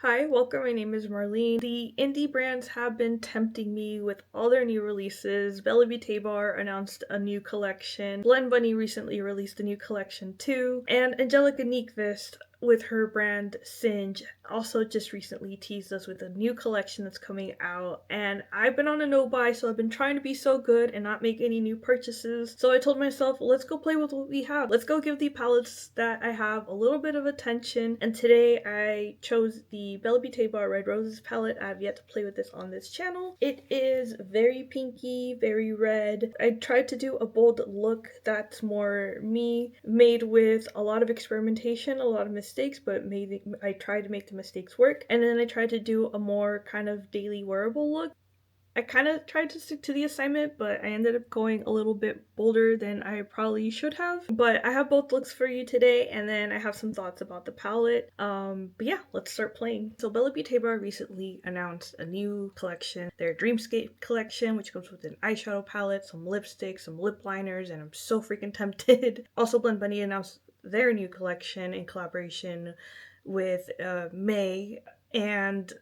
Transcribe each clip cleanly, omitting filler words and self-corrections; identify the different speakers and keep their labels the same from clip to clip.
Speaker 1: Hi, welcome. My name is Marlene. The indie brands have been tempting me with all their new releases. Bella Beaute Bar announced a new collection. Blend Bunny recently released a new collection too. And Angelica Nyqvist with her brand Singe also just recently teased us with a new collection that's coming out. And I've been on a no buy, so I've been trying to be so good and not make any new purchases. So I told myself, let's go play with what we have. Let's go give the palettes that I have a little bit of attention. And today I chose the Bella Beaute Bar Red Roses palette. I have yet to play with this on this channel. It is very pinky, very red. I tried to do a bold look that's more me, made with a lot of experimentation, a lot of mistakes, but I tried to make the mistakes work. And then I tried to do a more kind of daily wearable look. I kind of tried to stick to the assignment, but I ended up going a little bit bolder than I probably should have. But I have both looks for you today, and then I have some thoughts about the palette. But yeah, let's start playing. So Bella Beaute Bar recently announced a new collection, their Dreamscape collection, which comes with an eyeshadow palette, some lipsticks, some lip liners, and I'm so freaking tempted. Also, Blend Bunny announced their new collection in collaboration with May, and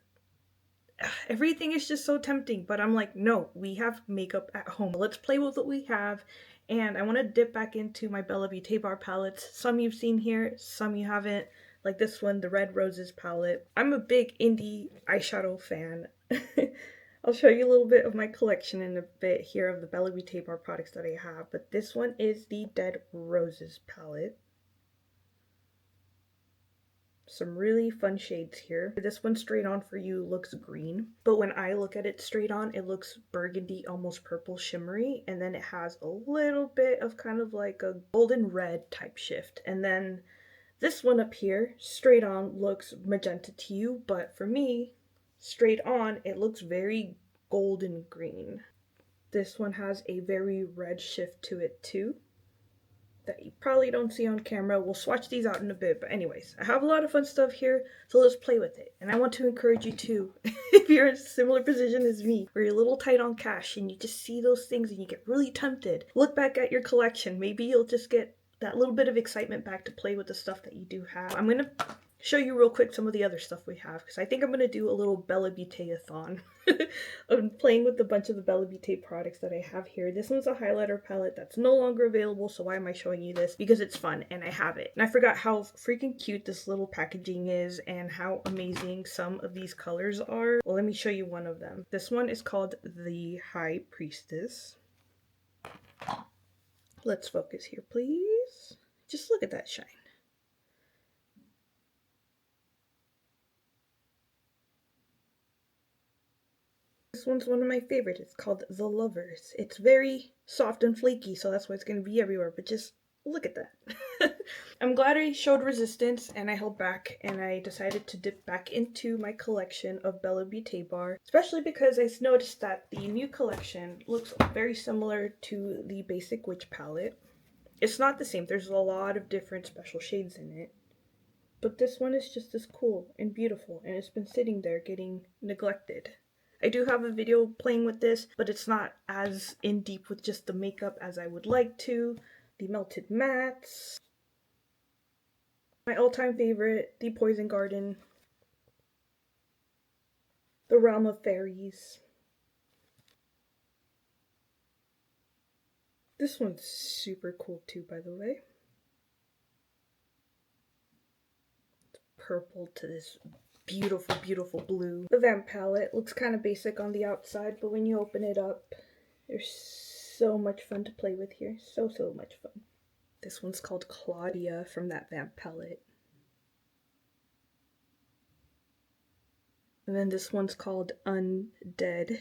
Speaker 1: everything is just so tempting, but I'm like, no, we have makeup at home. Let's play with what we have. And I want to dip back into my Bella Beaute Bar palettes. Some you've seen here, some you haven't. Like this one, the Red Roses palette. I'm a big indie eyeshadow fan. I'll show you a little bit of my collection in a bit here of the Bella Beaute Bar products that I have, but this one is the Dead Roses palette. Some really fun shades here. This one straight on for you looks green, but when I look at it straight on, it looks burgundy, almost purple shimmery, and then it has a little bit of kind of like a golden red type shift. And then this one up here, straight on, looks magenta to you, but for me, straight on, it looks very golden green. This one has a very red shift to it too that you probably don't see on camera. We'll swatch these out in a bit, but anyways, I have a lot of fun stuff here, so let's play with it. And I want to encourage you too, if you're in a similar position as me, where you're a little tight on cash and you just see those things and you get really tempted, look back at your collection. Maybe you'll just get that little bit of excitement back to play with the stuff that you do have. I'm gonna show you real quick some of the other stuff we have, because I think I'm going to do a little Bella Beaute-a-thon. I'm playing with a bunch of the Bella Beaute products that I have here. This one's a highlighter palette that's no longer available, so why am I showing you this? Because it's fun, and I have it. And I forgot how freaking cute this little packaging is, and how amazing some of these colors are. Well, let me show you one of them. This one is called the High Priestess. Let's focus here, please. Just look at that shine. This one's one of my favorites. It's called The Lovers. It's very soft and flaky, so that's why it's going to be everywhere, but just look at that. I'm glad I showed resistance and I held back, and I decided to dip back into my collection of Bella Beaute Bar, especially because I noticed that the new collection looks very similar to the basic witch palette. It's not the same. There's a lot of different special shades in it, but this one is just as cool and beautiful, and it's been sitting there getting neglected. I do have a video playing with this, but it's not as in deep with just the makeup as I would like to. The Melted Mattes. My all-time favorite, the Poison Garden. The Realm of Fairies. This one's super cool too, by the way. It's purple to this beautiful, beautiful blue. The Vamp palette looks kind of basic on the outside, but when you open it up, there's so much fun to play with here. So much fun. This one's called Claudia from that Vamp palette. And then this one's called Undead.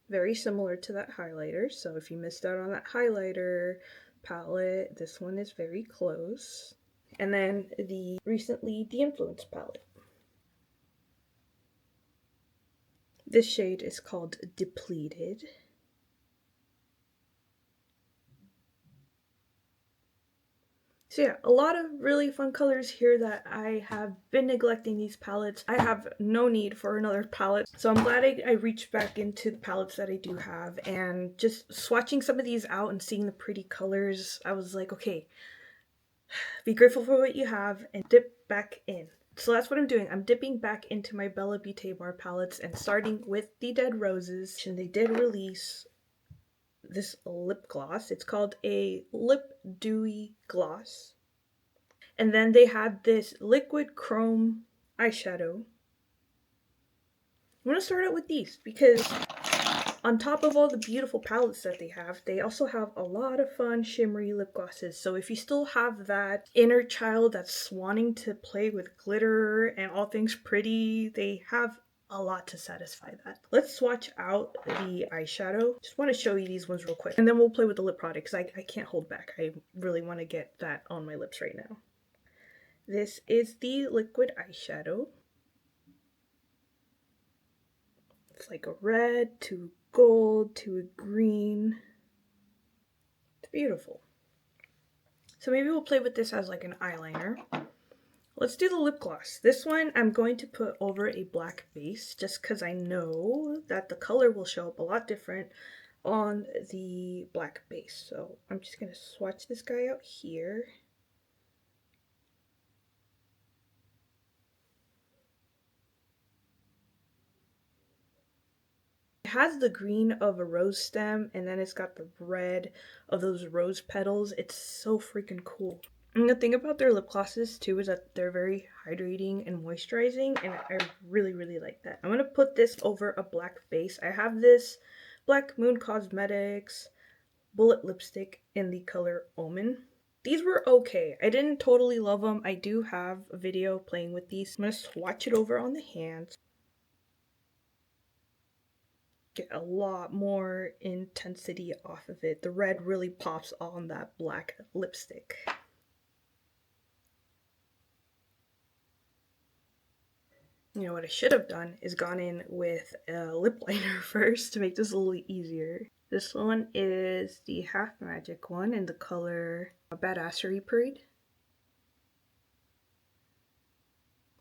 Speaker 1: Very similar to that highlighter, so if you missed out on that highlighter palette, this one is very close. And then the recently De-Influence palette. This shade is called Depleted. So yeah, a lot of really fun colors here that I have been neglecting these palettes. I have no need for another palette, so I'm glad I reached back into the palettes that I do have, and just swatching some of these out and seeing the pretty colors, I was like, okay, Be grateful for what you have and dip back in. So that's what I'm doing. I'm dipping back into my Bella Beaute Bar palettes and starting with the Dead Roses. And they did release this lip gloss. It's called a Lip Dewy Gloss. And then they had this liquid chrome eyeshadow. I'm going to start out with these because on top of all the beautiful palettes that they also have a lot of fun shimmery lip glosses. So if you still have that inner child that's wanting to play with glitter and all things pretty, they have a lot to satisfy that. Let's swatch out the eyeshadow. Just want to show you these ones real quick. And then we'll play with the lip product because I can't hold back. I really want to get that on my lips right now. This is the liquid eyeshadow. It's like a red to gold to a green. It's beautiful. So maybe we'll play with this as like an eyeliner. Let's do the lip gloss. This one I'm going to put over a black base just because I know that the color will show up a lot different on the black base. So I'm just going to swatch this guy out here. It has the green of a rose stem and then it's got the red of those rose petals. It's so freaking cool. And the thing about their lip glosses too is that they're very hydrating and moisturizing, and I really, really like that. I'm going to put this over a black base. I have this Black Moon Cosmetics bullet lipstick in the color Omen. These were okay. I didn't totally love them. I do have a video playing with these. I'm going to swatch it over on the hands. Get a lot more intensity off of it. The red really pops on that black lipstick. You know what I should have done is gone in with a lip liner first to make this a little easier. This one is the Half Magic one in the color Badassery Parade.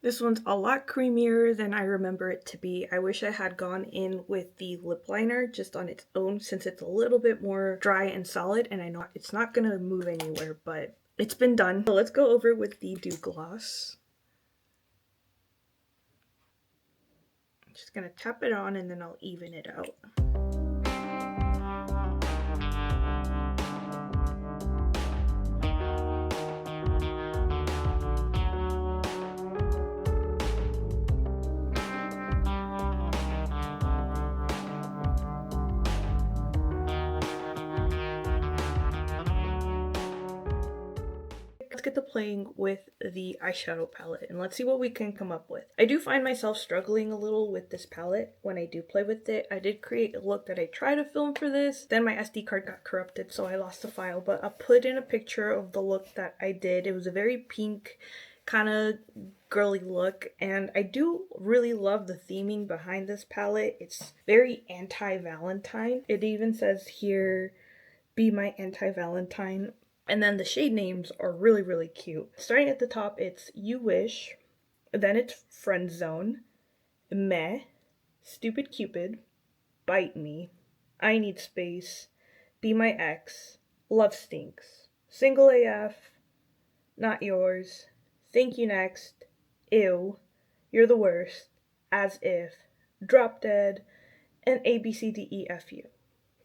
Speaker 1: This one's a lot creamier than I remember it to be. I wish I had gone in with the lip liner just on its own since it's a little bit more dry and solid, and I know it's not gonna move anywhere, but it's been done. So let's go over with the Dew Gloss. I'm just gonna tap it on and then I'll even it out. Let's get to playing with the eyeshadow palette and let's see what we can come up with. I do find myself struggling a little with this palette when I do play with it. I did create a look that I tried to film for this, then my SD card got corrupted so I lost the file, but I'll put in a picture of the look that I did. It was a very pink kind of girly look, and I do really love the theming behind this palette. It's very anti-Valentine. It even says here, "Be my anti-Valentine." And then the shade names are really, really cute. Starting at the top, it's You Wish, then it's Friend Zone, Meh, Stupid Cupid, Bite Me, I Need Space, Be My Ex, Love Stinks, Single AF, Not Yours, Thank You Next, Ew, You're the Worst, As If, Drop Dead, and ABCDEFU.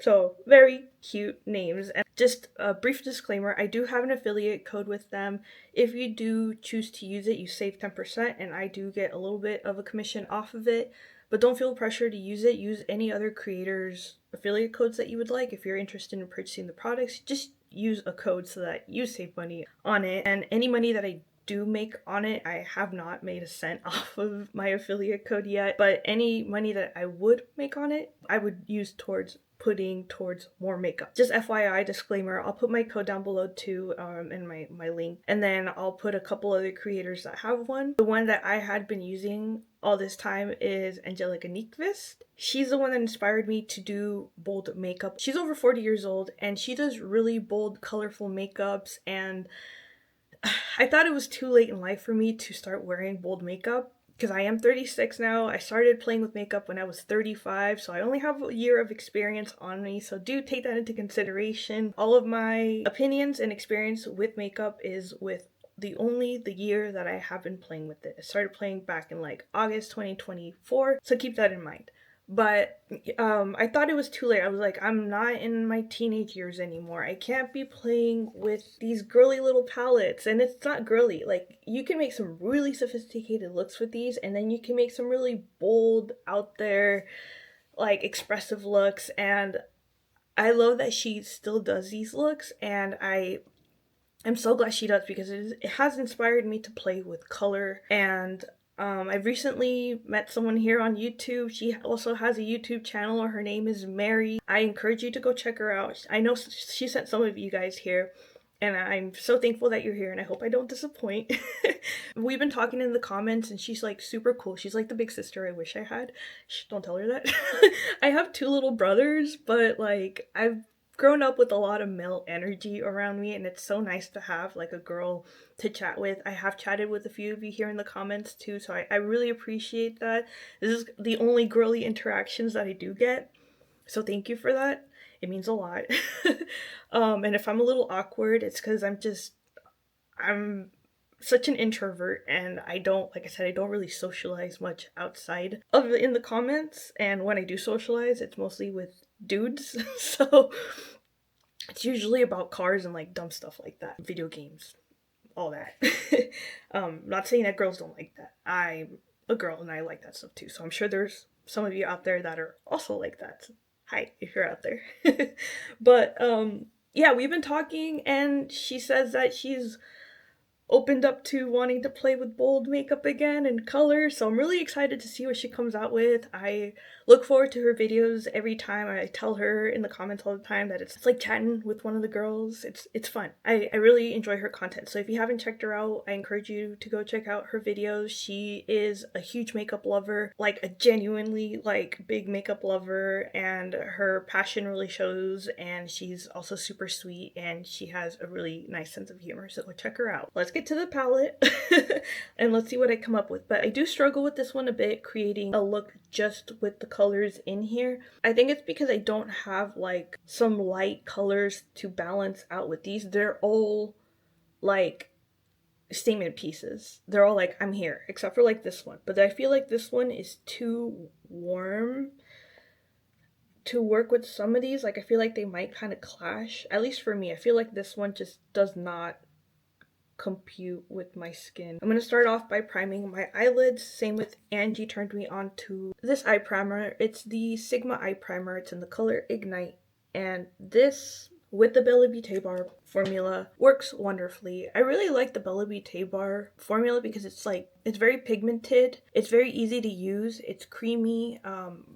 Speaker 1: So very cute names. And just a brief disclaimer, I do have an affiliate code with them. If you do choose to use it, you save 10% and I do get a little bit of a commission off of it. But don't feel pressure to use it. Use any other creators' affiliate codes that you would like. If you're interested in purchasing the products, just use a code so that you save money on it. And any money that I do make on it, I have not made a cent off of my affiliate code yet, but any money that I would make on it, I would use towards putting towards more makeup. Just FYI disclaimer, I'll put my code down below too, in my link, and then I'll put a couple other creators that have one. The one that I had been using all this time is Angelica Nyqvist. She's the one that inspired me to do bold makeup. She's over 40 years old and she does really bold, colorful makeups, and I thought it was too late in life for me to start wearing bold makeup. because I am 36 now. I started playing with makeup when I was 35, so I only have a year of experience on me, so do take that into consideration. All of my opinions and experience with makeup is with the year that I have been playing with it. I started playing back in like August 2024, so keep that in mind. But I thought it was too late. I was like, I'm not in my teenage years anymore. I can't be playing with these girly little palettes. And it's not girly. Like, you can make some really sophisticated looks with these, and then you can make some really bold, out there, like, expressive looks. And I love that she still does these looks, and I'm so glad she does, because it has inspired me to play with color. And I've recently met someone here on YouTube. She also has a YouTube channel. Her name is Mary. I encourage you to go check her out. I know she sent some of you guys here, and I'm so thankful that you're here, and I hope I don't disappoint. We've been talking in the comments, and she's like super cool. She's like the big sister I wish I had. Shh, don't tell her that. I have 2 little brothers, but like I've grown up with a lot of male energy around me, and it's so nice to have like a girl to chat with. I have chatted with a few of you here in the comments too, so I really appreciate that. This is the only girly interactions that I do get, so thank you for that. It means a lot. And if I'm a little awkward, it's because I'm such an introvert, and I don't, like I said, I don't really socialize much outside of in the comments, and when I do socialize, it's mostly with dudes. So it's usually about cars and like dumb stuff like that, video games, all that. Not saying that girls don't like that. I'm a girl and I like that stuff too, so I'm sure there's some of you out there that are also like that. Hi, if you're out there. But yeah, we've been talking, and she says that she's opened up to wanting to play with bold makeup again and color, so I'm really excited to see what she comes out with. I look forward to her videos every time. I tell her in the comments all the time that it's like chatting with one of the girls. It's fun. I really enjoy her content, so if you haven't checked her out, I encourage you to go check out her videos. She is a huge makeup lover, like a genuinely like big makeup lover, and her passion really shows, and she's also super sweet, and she has a really nice sense of humor, so go check her out. Let's get to the palette and let's see what I come up with. But I do struggle with this one a bit, creating a look just with the colors in here. I think it's because I don't have like some light colors to balance out with these. They're all like statement pieces. They're all like, I'm here, except for like this one. But I feel like this one is too warm to work with some of these. Like, I feel like they might kind of clash. At least for me, I feel like this one just does not compute with my skin. I'm gonna start off by priming my eyelids. Same with Angie turned me on to this eye primer. It's the Sigma eye primer. It's in the color Ignite, and this with the Bella Beaute Bar formula works wonderfully. I really like the Bella Beaute Bar formula because it's very pigmented, it's very easy to use, it's creamy,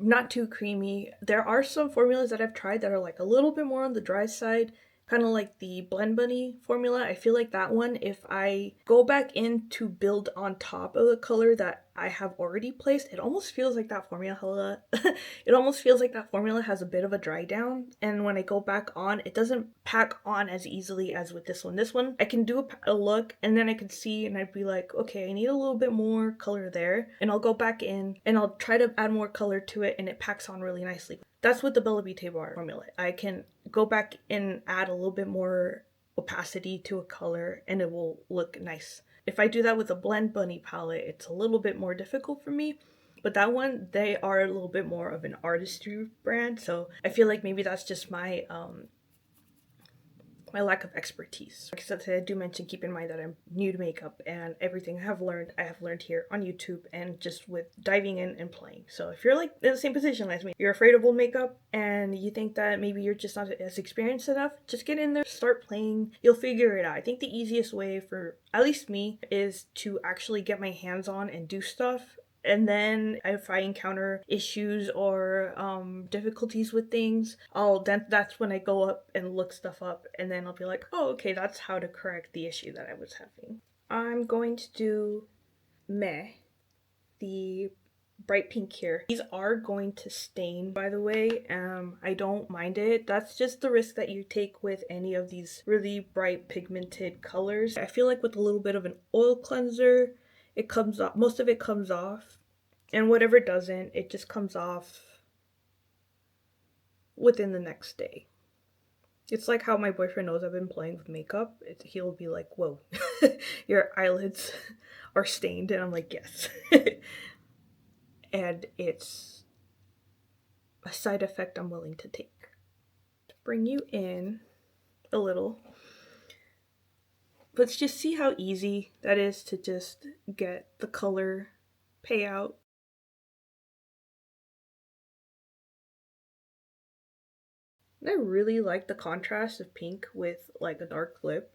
Speaker 1: not too creamy. There are some formulas that I've tried that are like a little bit more on the dry side, kind of like the Blend Bunny formula. I feel like that one, if I go back in to build on top of the color that I have already placed, it almost feels like that formula has a bit of a dry down, and when I go back on, it doesn't pack on as easily as with this one. This one, I can do a look, and then I could see, and I'd be like, okay, I need a little bit more color there, and I'll go back in, and I'll try to add more color to it, and it packs on really nicely. That's with the Bella Beaute Bar formula. I can go back and add a little bit more opacity to a color, and it will look nice. If I do that with a Blend Bunny palette, it's a little bit more difficult for me. But that one, they are a little bit more of an artistry brand, so I feel like maybe that's just my my lack of expertise. Like I said, I do mention, keep in mind that I'm new to makeup, and everything I have learned here on YouTube and just with diving in and playing. So if you're like in the same position as me, you're afraid of bold makeup and you think that maybe you're just not as experienced enough, just get in there, start playing, you'll figure it out. I think the easiest way for at least me is to actually get my hands on and do stuff. And then if I encounter issues or difficulties with things, that's when I go up and look stuff up, and then I'll be like, oh, okay, that's how to correct the issue that I was having. I'm going to do Meh, the bright pink here. These are going to stain, by the way. I don't mind it. That's just the risk that you take with any of these really bright pigmented colors. I feel like with a little bit of an oil cleanser, it comes off, most of it comes off, and whatever doesn't, it just comes off within the next day. It's like how my boyfriend knows I've been playing with makeup. He'll be like, whoa, your eyelids are stained. And I'm like, yes. And it's a side effect I'm willing to take. To bring you in a little. Let's just see how easy that is to just get the color payout. I really like the contrast of pink with like a dark lip.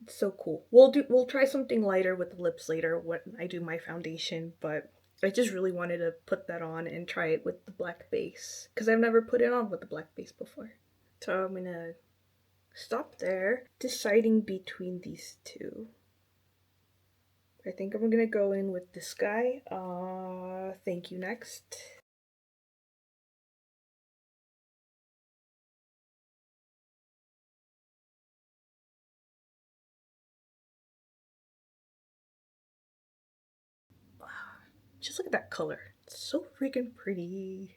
Speaker 1: It's so cool. We'll try something lighter with the lips later when I do my foundation, but I just really wanted to put that on and try it with the black base because I've never put it on with the black base before. So I'm gonna stop there, deciding between these two. I think I'm gonna go in with this guy. Thank you next. Just look at that color. It's so freaking pretty.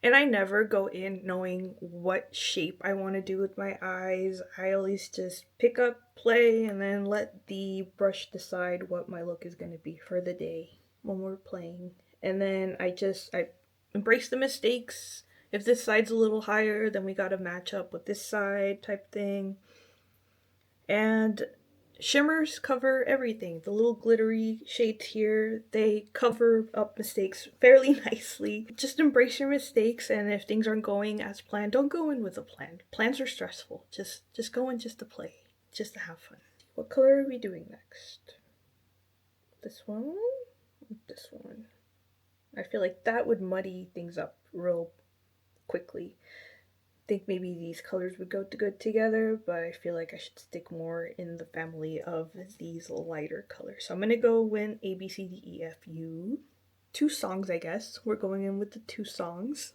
Speaker 1: And I never go in knowing what shape I want to do with my eyes. I always just pick up, play, and then let the brush decide what my look is going to be for the day when we're playing. And then I embrace the mistakes. If this side's a little higher, then we got to match up with this side type thing. And shimmers cover everything. The little glittery shades here, they cover up mistakes fairly nicely. Just embrace your mistakes, and if things aren't going as planned, don't go in with a plan. Plans are stressful. Just go in just to play, just to have fun. What color are we doing next? This one? This one. I feel like that would muddy things up real quickly. Think maybe these colors would go good together, but I feel like I should stick more in the family of these lighter colors. So I'm gonna go with A, B, C, D, E, F, U. 2 songs, I guess. We're going in with the 2 songs.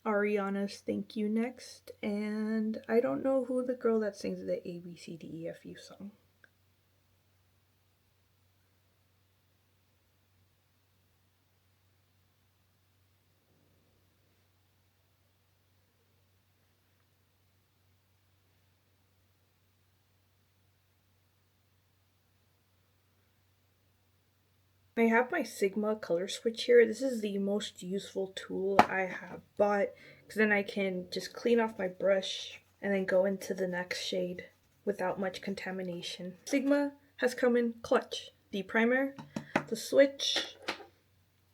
Speaker 1: Ariana's Thank You next, and I don't know who the girl that sings the A, B, C, D, E, F, U song. I have my Sigma color switch here. This is the most useful tool I have bought because then I can just clean off my brush and then go into the next shade without much contamination. Sigma has come in clutch. The primer, the switch,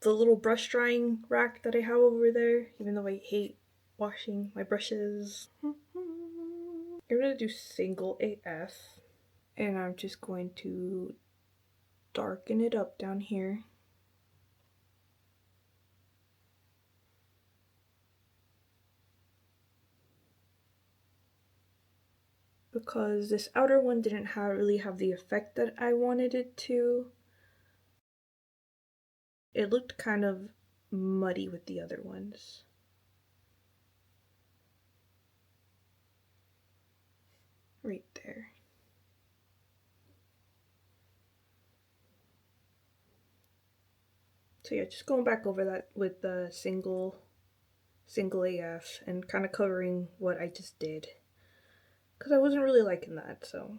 Speaker 1: the little brush drying rack that I have over there, even though I hate washing my brushes. I'm gonna do single AF, and I'm just going to darken it up down here. Because this outer one didn't really have the effect that I wanted it to. It looked kind of muddy with the other ones. Right there. So yeah, just going back over that with the single AF and kind of covering what I just did. Because I wasn't really liking that, so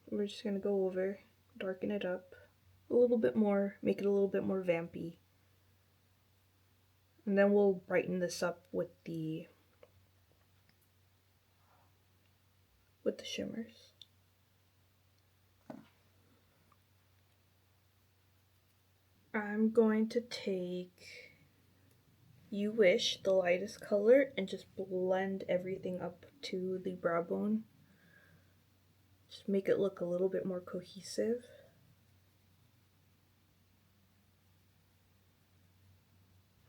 Speaker 1: we're just going to go over, darken it up a little bit more, make it a little bit more vampy. And then we'll brighten this up with the shimmers. I'm going to take You Wish, the lightest color, and just blend everything up to the brow bone. Just make it look a little bit more cohesive.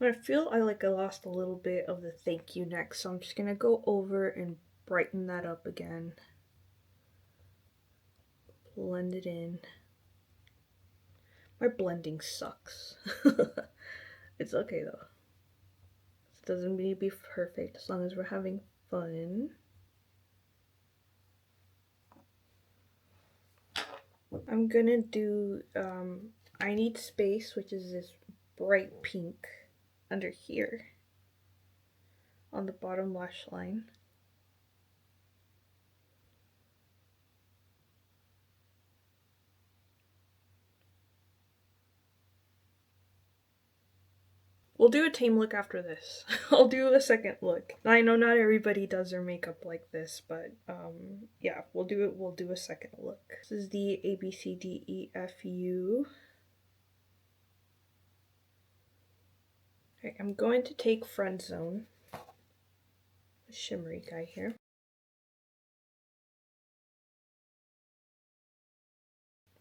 Speaker 1: I feel I lost a little bit of the thank you next, so I'm just gonna go over and brighten that up again. Blend it in. My blending sucks. It's okay though. It doesn't need to be perfect as long as we're having fun. I'm gonna do I Need Space, which is this bright pink under here on the bottom lash line. We'll do a tame look after this. I'll do a second look. I know not everybody does their makeup like this, but yeah, we'll do a second look. This is the ABCDEFU. Okay, I'm going to take Friend Zone, the shimmery guy here.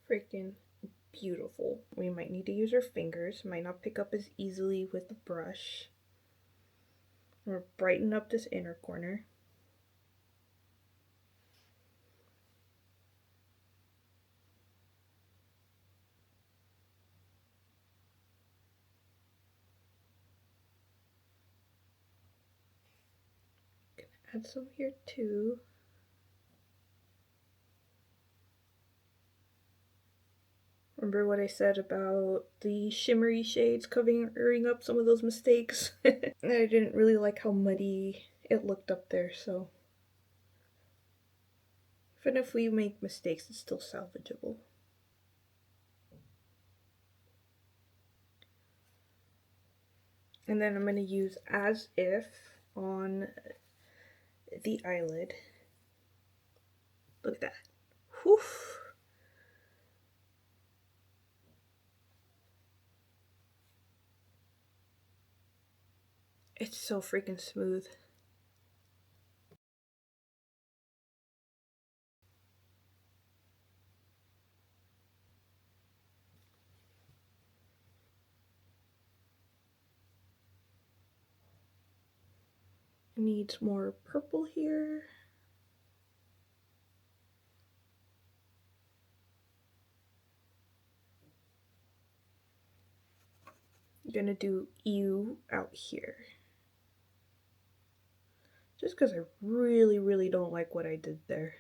Speaker 1: Freaking beautiful. We might need to use our fingers, might not pick up as easily with the brush. We'll brighten up this inner corner. Add some here too. Remember what I said about the shimmery shades covering up some of those mistakes? I didn't really like how muddy it looked up there, so even if we make mistakes, it's still salvageable. And then I'm going to use As If on the eyelid. Look at that. Whew. It's so freaking smooth. Needs more purple here. I'm gonna do you out here. Just because I really don't like what I did there.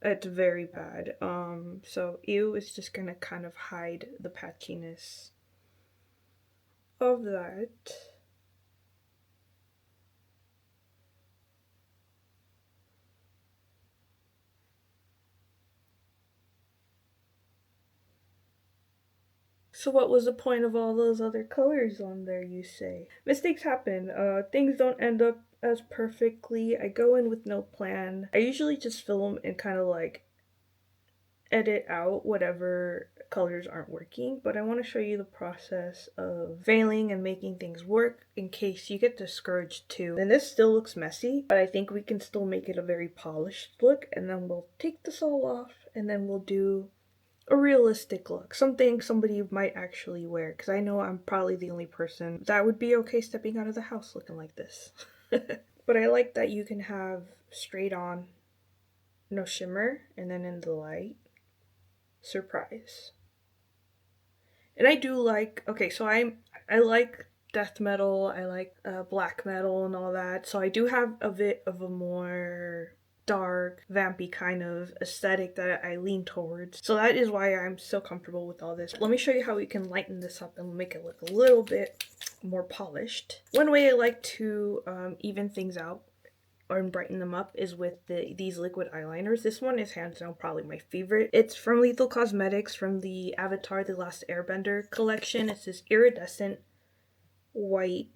Speaker 1: It's very bad. So ew is just gonna kind of hide the patchiness of that. So what was the point of all those other colors on there, you say? Mistakes happen. Things don't end up as perfectly. I go in with no plan. I usually just film and kind of like edit out whatever colors aren't working, but I want to show you the process of failing and making things work in case you get discouraged too. And this still looks messy, but I think we can still make it a very polished look, and then we'll take this all off and then we'll do a realistic look, something somebody might actually wear, because I know I'm probably the only person that would be okay stepping out of the house looking like this. But I like that you can have straight on, no shimmer, and then in the light, surprise. And I do like, okay, so I like death metal, I like black metal and all that, so I do have a bit of a more dark, vampy kind of aesthetic that I lean towards. So that is why I'm so comfortable with all this. Let me show you how we can lighten this up and make it look a little bit more polished. One way I like to even things out or brighten them up is with these liquid eyeliners. This one is hands down probably my favorite. It's from Lethal Cosmetics from the Avatar The Last Airbender collection. It's this iridescent white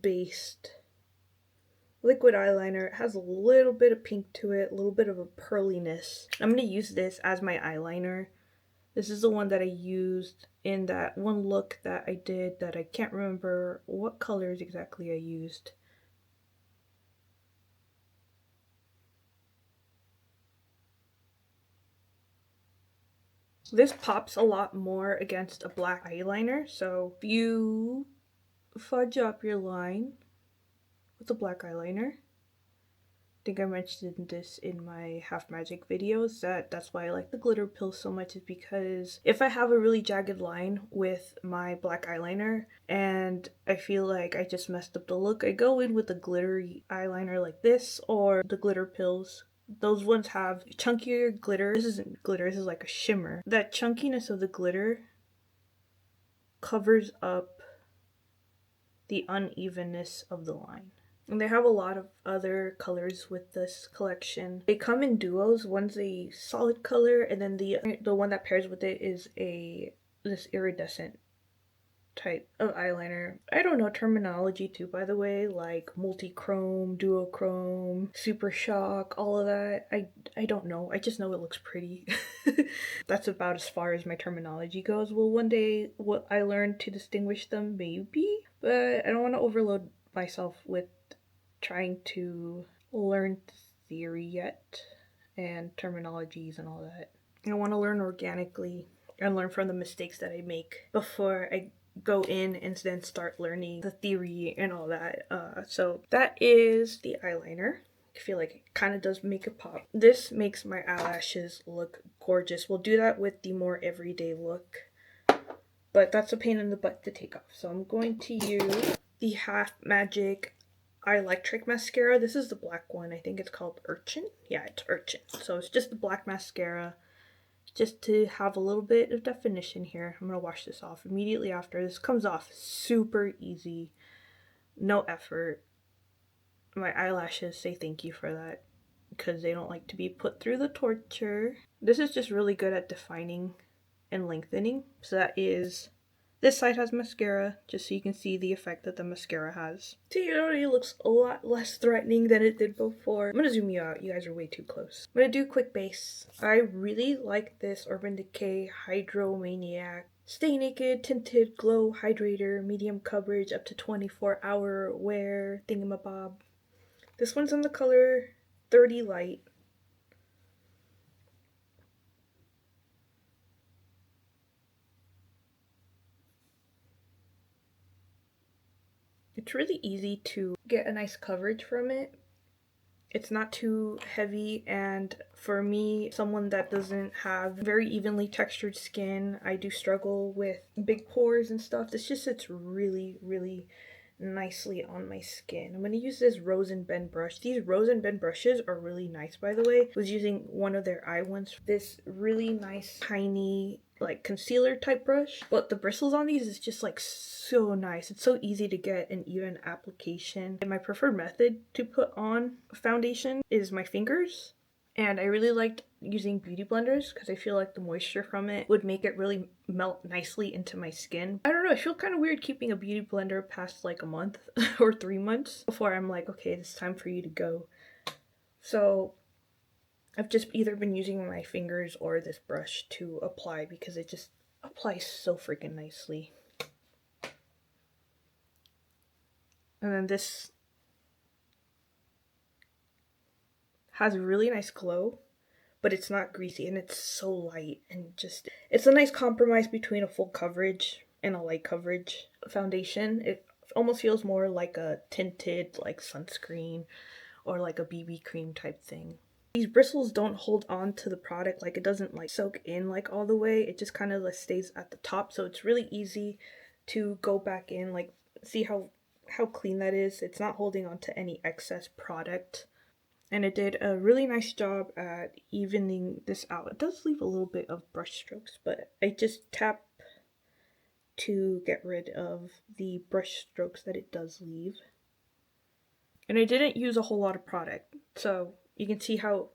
Speaker 1: based liquid eyeliner. It has a little bit of pink to it, a little bit of a pearliness. I'm going to use this as my eyeliner. This is the one that I used in that one look that I did that I can't remember what colors exactly I used. This pops a lot more against a black eyeliner, so if you fudge up your line with a black eyeliner, I think I mentioned this in my Half Magic videos, that's why I like the glitter pill so much, is because if I have a really jagged line with my black eyeliner and I feel like I just messed up the look, I go in with a glittery eyeliner like this or the glitter pills those ones have chunkier glitter. This isn't glitter, this is like a shimmer. That chunkiness of the glitter covers up the unevenness of the line. And they have a lot of other colors with this collection. They come in duos. One's a solid color, and then the one that pairs with it is this iridescent type of eyeliner. I don't know terminology too, by the way, like multi-chrome, duochrome, super shock, all of that. I don't know. I just know it looks pretty. That's about as far as my terminology goes. Well, one day what I learned to distinguish them, maybe, but I don't want to overload myself with trying to learn theory yet and terminologies and all that. I want to learn organically and learn from the mistakes that I make before I go in and then start learning the theory and all that. So that is the eyeliner. I feel like it kind of does make it pop. This makes my eyelashes look gorgeous. We'll do that with the more everyday look, but that's a pain in the butt to take off. So I'm going to use the Half Magic Eyelectric mascara. This is the black one. I think it's called Urchin. Yeah, it's Urchin. So it's just the black mascara, just to have a little bit of definition here. I'm gonna wash this off immediately after. This comes off super easy, no effort. My eyelashes say thank you for that because they don't like to be put through the torture. This is just really good at defining and lengthening. So that is, this side has mascara, just so you can see the effect that the mascara has. See, it already looks a lot less threatening than it did before. I'm gonna zoom you out, you guys are way too close. I'm gonna do a quick base. I really like this Urban Decay Hydromaniac Stay Naked Tinted Glow Hydrator, medium coverage, up to 24-hour wear thingamabob. This one's in the color 30 Light. It's really easy to get a nice coverage from it. It's not too heavy, and for me, someone that doesn't have very evenly textured skin, I do struggle with big pores and stuff. This just sits really, really nicely on my skin. I'm going to use this Rose and Bend brush. These Rose and Bend brushes are really nice, by the way. I was using one of their eye ones. This really nice, tiny, like concealer type brush, but the bristles on these is just like so nice. It's so easy to get an even application. And my preferred method to put on foundation is my fingers. And I really liked using beauty blenders because I feel like the moisture from it would make it really melt nicely into my skin. I don't know, I feel kind of weird keeping a beauty blender past like a month or 3 months before I'm like, okay, it's time for you to go. So I've just either been using my fingers or this brush to apply because it just applies so freaking nicely. And then this has a really nice glow, but it's not greasy and it's so light, and just, it's a nice compromise between a full coverage and a light coverage foundation. It almost feels more like a tinted like sunscreen or like a BB cream type thing. These bristles don't hold on to the product, like it doesn't like soak in like all the way. It just kind of like stays at the top, so it's really easy to go back in, like see how clean that is. It's not holding on to any excess product. And it did a really nice job at evening this out. It does leave a little bit of brush strokes, but I just tap to get rid of the brush strokes that it does leave. And I didn't use a whole lot of product, so you can see how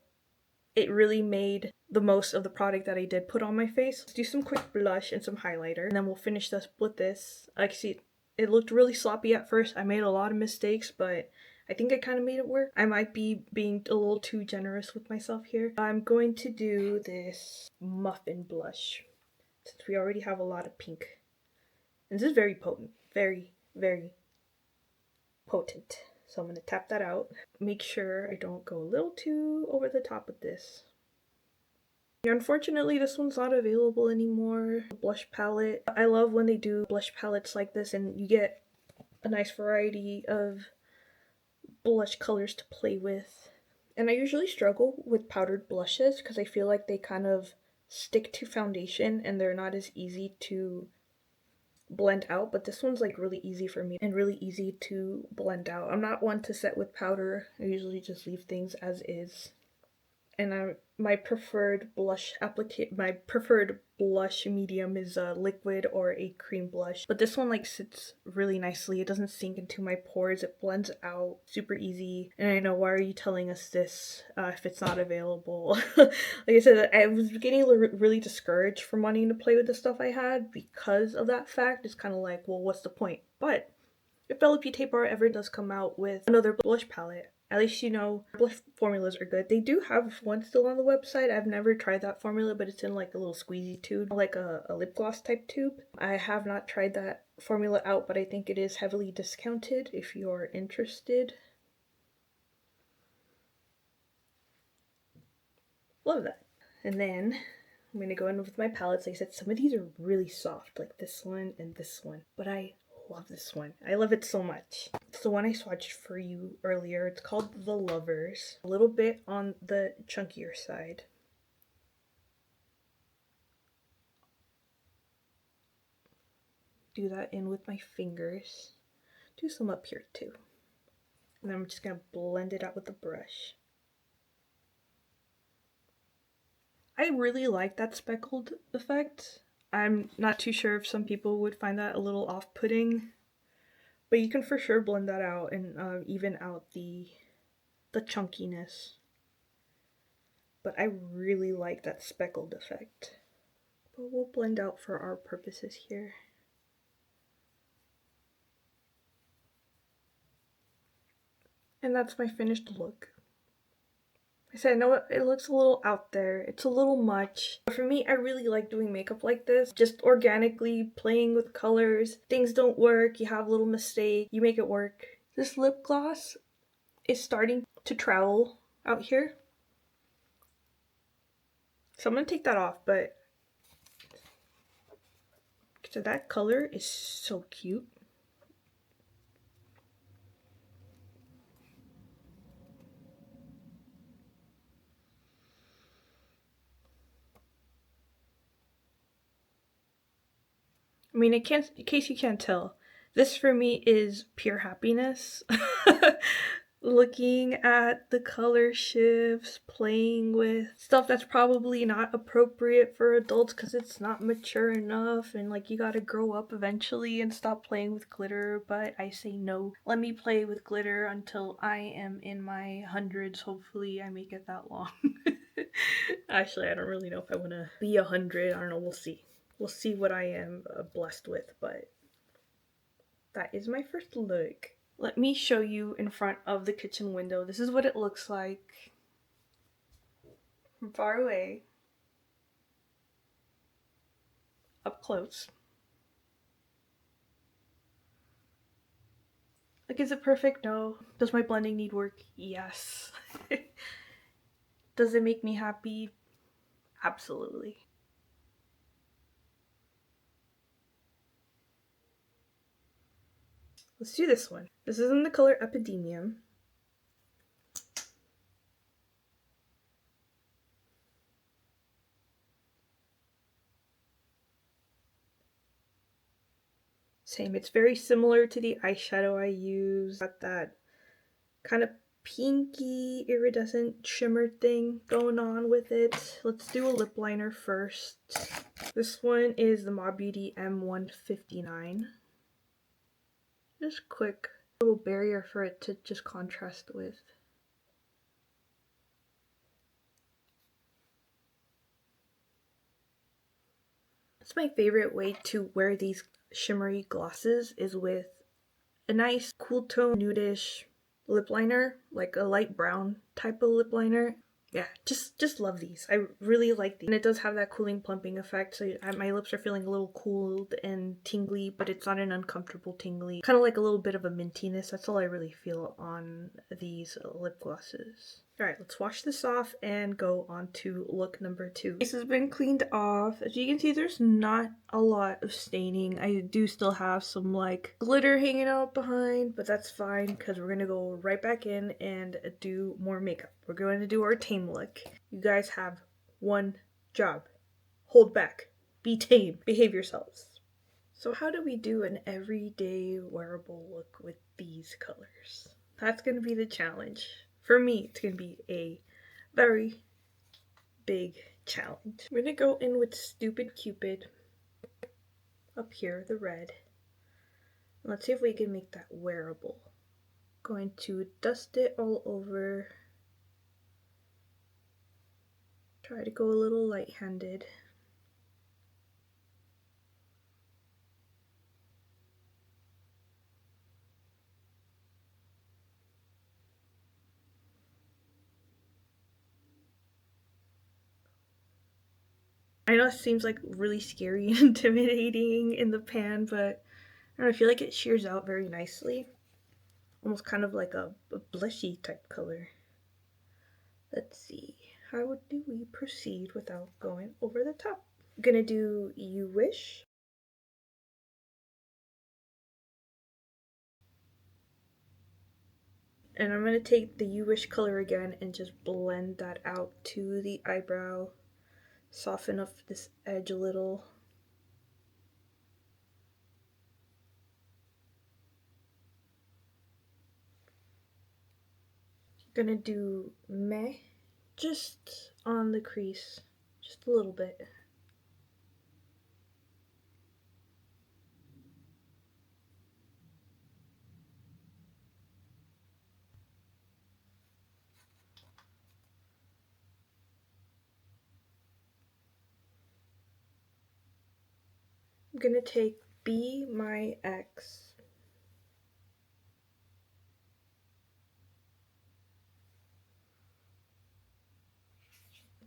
Speaker 1: it really made the most of the product that I did put on my face. Let's do some quick blush and some highlighter, and then we'll finish this with this. Like, see, it looked really sloppy at first. I made a lot of mistakes, but I think I kind of made it work. I might be being a little too generous with myself here. I'm going to do this muffin blush, since we already have a lot of pink. And this is very potent. Very, very potent. So I'm going to tap that out. Make sure I don't go a little too over the top with this. Unfortunately, this one's not available anymore. The blush palette. I love when they do blush palettes like this and you get a nice variety of blush colors to play with. And I usually struggle with powdered blushes because I feel like they kind of stick to foundation and they're not as easy to blend out, but this one's like really easy for me and really easy to blend out. I'm not one to set with powder. I usually just leave things as is. And my preferred blush medium is a liquid or a cream blush. But this one like sits really nicely. It doesn't sink into my pores. It blends out super easy. And I know, why are you telling us this if it's not available? Like I said, I was getting really discouraged from wanting to play with the stuff I had because of that fact. It's kind of like, well, what's the point? But if Bella Beaute Bar ever does come out with another blush palette, at least you know blush formulas are good. They do have one still on the website. I've never tried that formula, but it's in like a little squeezy tube, like a lip gloss type tube. I have not tried that formula out, but I think it is heavily discounted if you're interested. Love that. And then I'm gonna go in with my palettes. Like I said, some of these are really soft, like this one and this one, but I love this one. I love it so much. It's the one I swatched for you earlier. It's called The Lovers. A little bit on the chunkier side. Do that in with my fingers. Do some up here too. And then I'm just gonna blend it out with the brush. I really like that speckled effect. I'm not too sure if some people would find that a little off-putting, but you can for sure blend that out and even out the chunkiness. But I really like that speckled effect. But we'll blend out for our purposes here. And that's my finished look. I said, I know it looks a little out there. It's a little much. But for me, I really like doing makeup like this. Just organically playing with colors. Things don't work. You have a little mistake. You make it work. This lip gloss is starting to travel out here. So I'm going to take that off, but so that color is so cute. I mean, in case you can't tell, this for me is pure happiness. Looking at the color shifts, playing with stuff that's probably not appropriate for adults because it's not mature enough, and like you gotta grow up eventually and stop playing with glitter. But I say no. Let me play with glitter until I am in my hundreds. Hopefully I make it that long. Actually, I don't really know if I want to be 100. I don't know. We'll see. We'll see what I am blessed with, but that is my first look. Let me show you in front of the kitchen window. This is what it looks like from far away, up close. Like, is it perfect? No. Does my blending need work? Yes. Does it make me happy? Absolutely. Let's do this one. This is in the color Epidemium. Same, it's very similar to the eyeshadow I use. Got that kind of pinky iridescent shimmer thing going on with it. Let's do a lip liner first. This one is the Beauty M159. Just quick little barrier for it to just contrast with. That's my favorite way to wear these shimmery glosses, is with a nice cool tone nudish lip liner, like a light brown type of lip liner. Yeah, just love these. I really like these. And it does have that cooling plumping effect, so my lips are feeling a little cooled and tingly, but it's not an uncomfortable tingly. Kind of like a little bit of a mintiness. That's all I really feel on these lip glosses. Alright, let's wash this off and go on to look number 2. This has been cleaned off. As you can see, there's not a lot of staining. I do still have some like glitter hanging out behind, but that's fine because we're gonna go right back in and do more makeup. We're going to do our tame look. You guys have one job. Hold back. Be tame. Behave yourselves. So how do we do an everyday wearable look with these colors? That's gonna be the challenge. For me, it's going to be a very big challenge. I'm gonna go in with Stupid Cupid up here, the red. Let's see if we can make that wearable. Going to dust it all over. Try to go a little light-handed. I know it seems like really scary and intimidating in the pan, but I don't know, I feel like it shears out very nicely. Almost kind of like a blushy type color. Let's see, how do we proceed without going over the top? I'm gonna do You Wish. And I'm gonna take the You Wish color again and just blend that out to the eyebrow. Soften up this edge a little. Gonna do Meh just on the crease, just a little bit. I'm gonna take Be My Ex.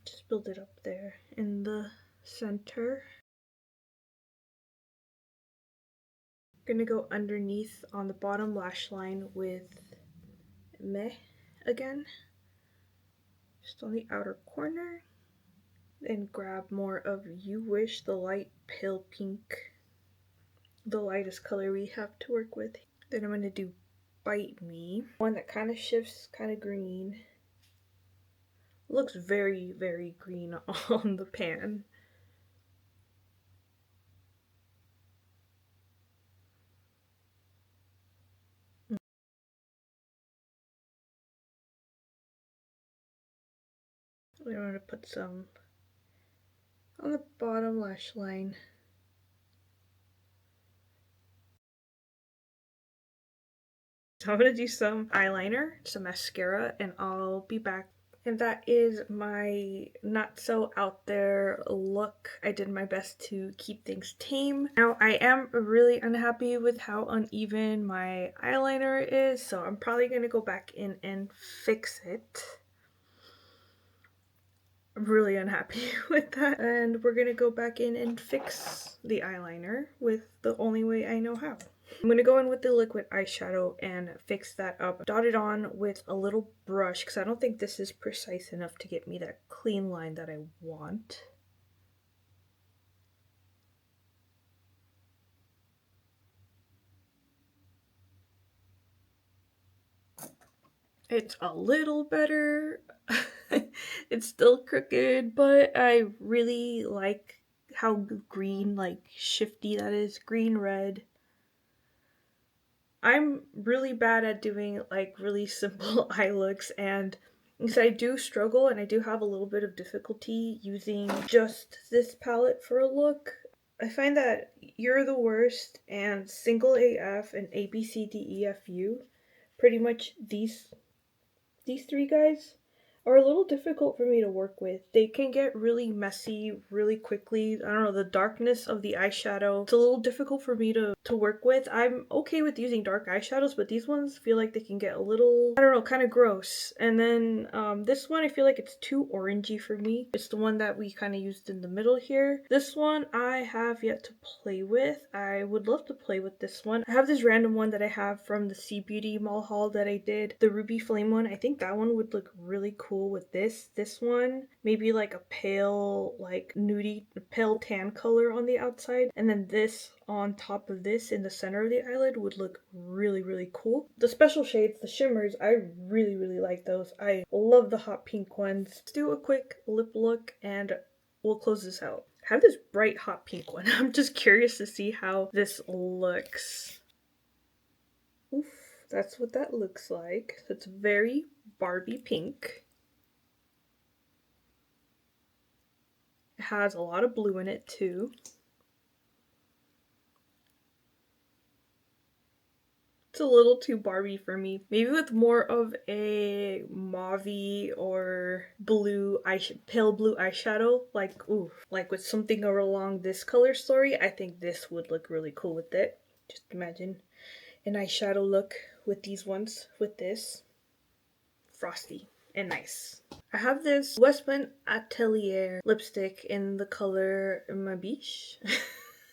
Speaker 1: Just build it up there in the center. I'm gonna go underneath on the bottom lash line with Meh again, just on the outer corner. Then grab more of You Wish, the light pale pink, the lightest color we have to work with. Then I'm gonna do Bite Me, one that kind of shifts, kind of green. Looks very, very green on the pan. I'm gonna put some on the bottom lash line. So I'm gonna do some eyeliner, some mascara, and I'll be back. And that is my not so out there look. I did my best to keep things tame. Now I am really unhappy with how uneven my eyeliner is, so I'm probably gonna go back in and fix it. I'm really unhappy with that. And we're gonna go back in and fix the eyeliner with the only way I know how. I'm gonna go in with the liquid eyeshadow and fix that up. Dot it on with a little brush because I don't think this is precise enough to get me that clean line that I want. It's a little better. It's still crooked, but I really like how green, like shifty that is. Green, red. I'm really bad at doing like really simple eye looks, and because I do struggle and I do have a little bit of difficulty using just this palette for a look. I find that You're the Worst and Single AF and ABCDEFU, pretty much these three guys are a little difficult for me to work with. They can get really messy really quickly. I don't know, the darkness of the eyeshadow, it's a little difficult for me to work with. I'm okay with using dark eyeshadows, but these ones feel like they can get a little, I don't know, kind of gross. And then this one, I feel like it's too orangey for me. It's the one that we kind of used in the middle here. This one I have yet to play with. I would love to play with this one. I have this random one that I have from the Sea Beauty mall haul that I did, the Ruby Flame one. I think that one would look really cool with this one, maybe like a pale, like nudie, pale tan color on the outside, and then this on top of this in the center of the eyelid would look really, really cool. The special shades, the shimmers, I really, really like those. I love the hot pink ones. Let's do a quick lip look and we'll close this out. I have this bright hot pink one. I'm just curious to see how this looks. Oof, that's what that looks like. It's very Barbie pink. It has a lot of blue in it too. It's a little too Barbie for me. Maybe with more of a mauve or pale blue eyeshadow, like with something along this color story, I think this would look really cool with it. Just imagine an eyeshadow look with these ones, with this. Frosty and nice. I have this Westman Atelier lipstick in the color Mabiche.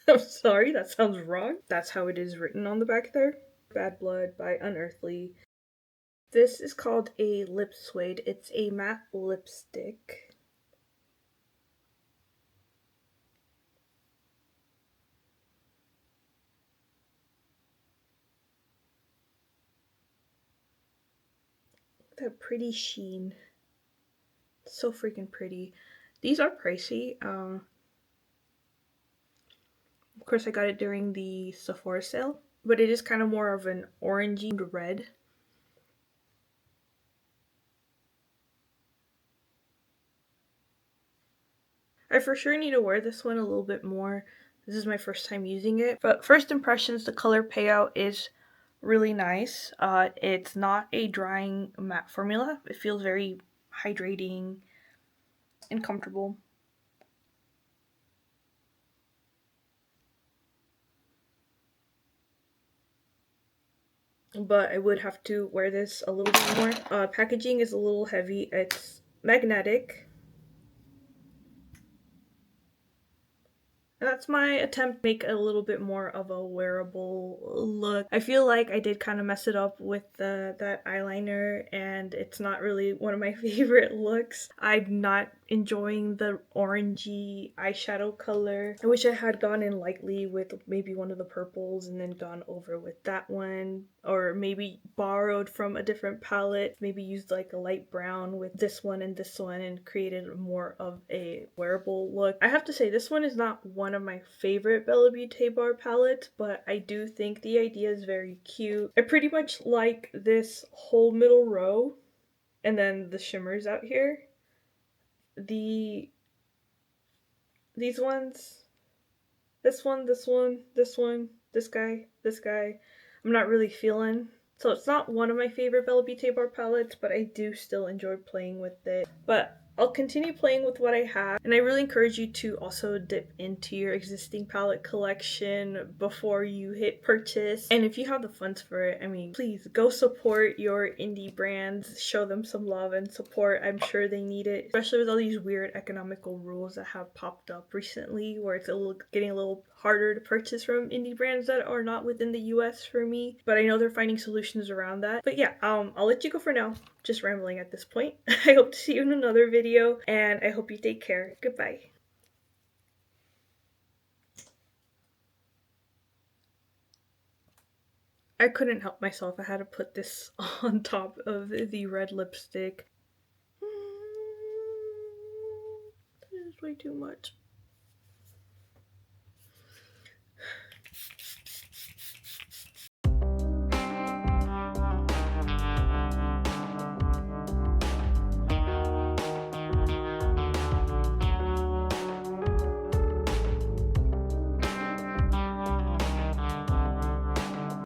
Speaker 1: I'm sorry, that sounds wrong. That's how it is written on the back there. Bad Blood by Unearthly. This is called a lip suede. It's a matte lipstick. That pretty sheen. It's so freaking pretty. These are pricey. Of course, I got it during the Sephora sale, but it is kind of more of an orangey red. I for sure need to wear this one a little bit more. This is my first time using it. But first impressions, the color payout is really nice. It's not a drying matte formula. It feels very hydrating and comfortable. But I would have to wear this a little bit more. Packaging is a little heavy. It's magnetic. That's my attempt to make a little bit more of a wearable look. I feel like I did kind of mess it up with that eyeliner, and it's not really one of my favorite looks. I'm not enjoying the orangey eyeshadow color. I wish I had gone in lightly with maybe one of the purples and then gone over with that one, or maybe borrowed from a different palette, maybe used like a light brown with this one and created more of a wearable look. I have to say, this one is not one of my favorite Bella Beaute Bar palettes, but I do think the idea is very cute. I pretty much like this whole middle row and then the shimmers out here. These ones, this one, this one, this one, this guy, I'm not really feeling. So it's not one of my favorite Bella Beaute Bar palettes, but I do still enjoy playing with it. But I'll continue playing with what I have, and I really encourage you to also dip into your existing palette collection before you hit purchase. And if you have the funds for it, I mean, please go support your indie brands, show them some love and support. I'm sure they need it, especially with all these weird economical rules that have popped up recently, where it's getting a little harder to purchase from indie brands that are not within the US for me, but I know they're finding solutions around that. But yeah, I'll let you go for now. Just rambling at this point. I hope to see you in another video, and I hope you take care. Goodbye. I couldn't help myself. I had to put this on top of the red lipstick. This is way too much.